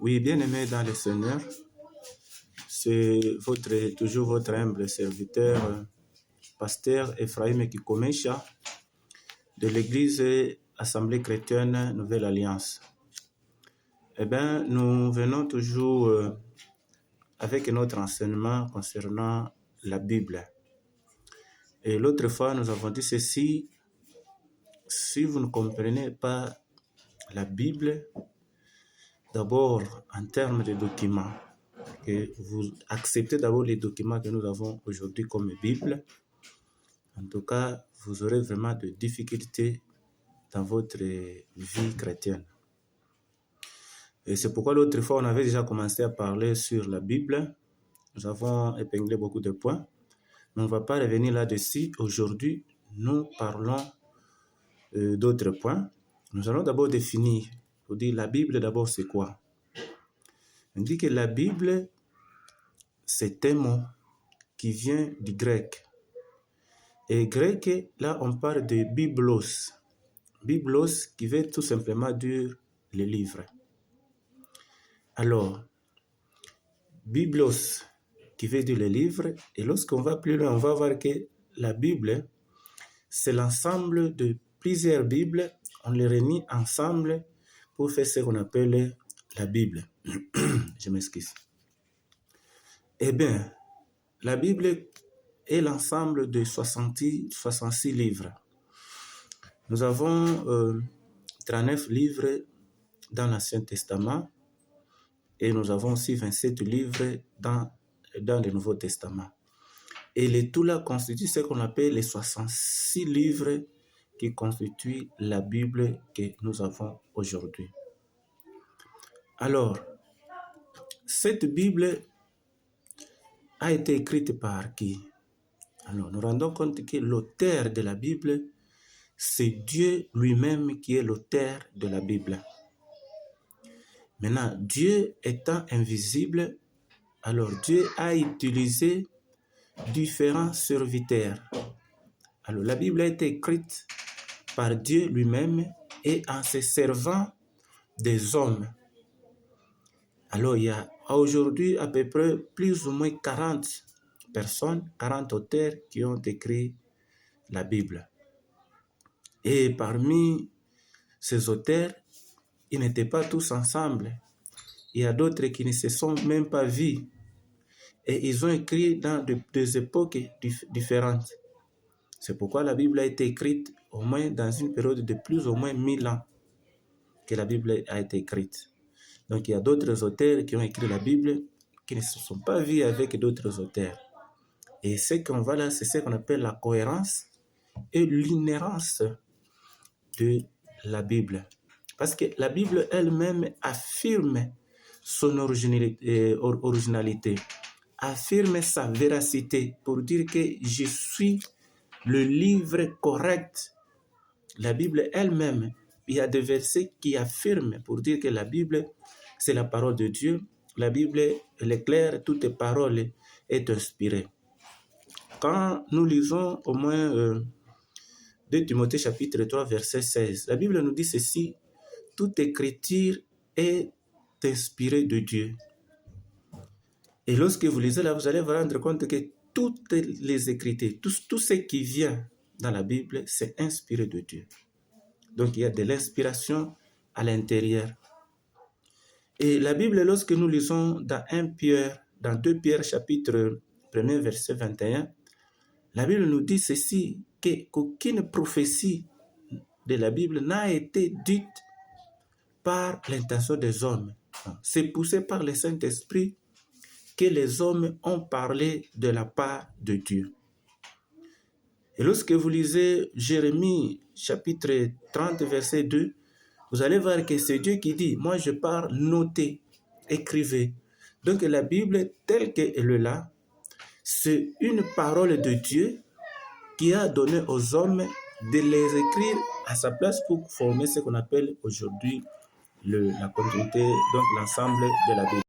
Oui, bien-aimé dans le Seigneur, c'est toujours votre humble serviteur, pasteur Ephraim Kikomecha, de l'Église Assemblée chrétienne Nouvelle Alliance. Eh bien, nous venons toujours avec notre enseignement concernant la Bible. Et l'autre fois, nous avons dit ceci: si vous ne comprenez pas la Bible, d'abord en termes de documents, que vous acceptez d'abord les documents que nous avons aujourd'hui comme Bible, en tout cas, vous aurez vraiment de difficultés dans votre vie chrétienne. Et c'est pourquoi l'autre fois, on avait déjà commencé à parler sur la Bible. Nous avons épinglé beaucoup de points, mais on ne va pas revenir là-dessus. Aujourd'hui, nous parlons d'autres points. Nous allons d'abord définir, pour dire la Bible d'abord c'est quoi. On dit que la Bible, c'est un mot qui vient du grec. Et grec, là, on parle de biblos. Biblos qui veut tout simplement dire le livre. Alors, biblos qui veut dire le livre, et lorsqu'on va plus loin, on va voir que la Bible, c'est l'ensemble de plusieurs Bibles, on les réunit ensemble pour faire ce qu'on appelle la Bible. Je m'excuse. Eh bien, la Bible est l'ensemble de 66 livres. Nous avons 39 livres dans l'Ancien Testament et nous avons aussi 27 livres dans le Nouveau Testament. Et le tout là constitue ce qu'on appelle les 66 livres qui constituent la Bible que nous avons aujourd'hui. Alors, cette Bible a été écrite par qui? Alors, nous rendons compte que l'auteur de la Bible, c'est Dieu lui-même qui est l'auteur de la Bible. Maintenant, Dieu étant invisible, alors Dieu a utilisé différents serviteurs. Alors, la Bible a été écrite par Dieu lui-même et en se servant des hommes. Alors, il y a aujourd'hui à peu près plus ou moins 40 personnes, 40 auteurs qui ont écrit la Bible. Et parmi ces auteurs, ils n'étaient pas tous ensemble. Il y a d'autres qui ne se sont même pas vus. Et ils ont écrit dans des époques différentes. C'est pourquoi la Bible a été écrite au moins dans une période de plus ou moins 1000 ans que la Bible a été écrite. Donc il y a d'autres auteurs qui ont écrit la Bible qui ne se sont pas vus avec d'autres auteurs. Et ce qu'on voit là, c'est ce qu'on appelle la cohérence et l'inhérence de la Bible. Parce que la Bible elle-même affirme son originalité, affirme sa véracité pour dire que je suis le livre correct. La Bible elle-même, il y a des versets qui affirment pour dire que la Bible, c'est la parole de Dieu. La Bible, elle est claire, toute parole est inspirée. Quand nous lisons au moins 2 Timothée chapitre 3, verset 16, la Bible nous dit ceci: toute écriture est inspirée de Dieu. Et lorsque vous lisez là, vous allez vous rendre compte que toutes les écritures, tout ce qui vient dans la Bible, c'est inspiré de Dieu. Donc il y a de l'inspiration à l'intérieur. Et la Bible, lorsque nous lisons dans 2 Pierre chapitre 1 verset 21, la Bible nous dit ceci, qu'aucune prophétie de la Bible n'a été dite par l'intention des hommes. C'est poussé par le Saint-Esprit que les hommes ont parlé de la part de Dieu. Et lorsque vous lisez Jérémie chapitre 30 verset 2, vous allez voir que c'est Dieu qui dit: moi je parle, notez, écrivez. Donc la Bible telle qu'elle est là, c'est une parole de Dieu qui a donné aux hommes de les écrire à sa place pour former ce qu'on appelle aujourd'hui la continuité, donc l'ensemble de la Bible.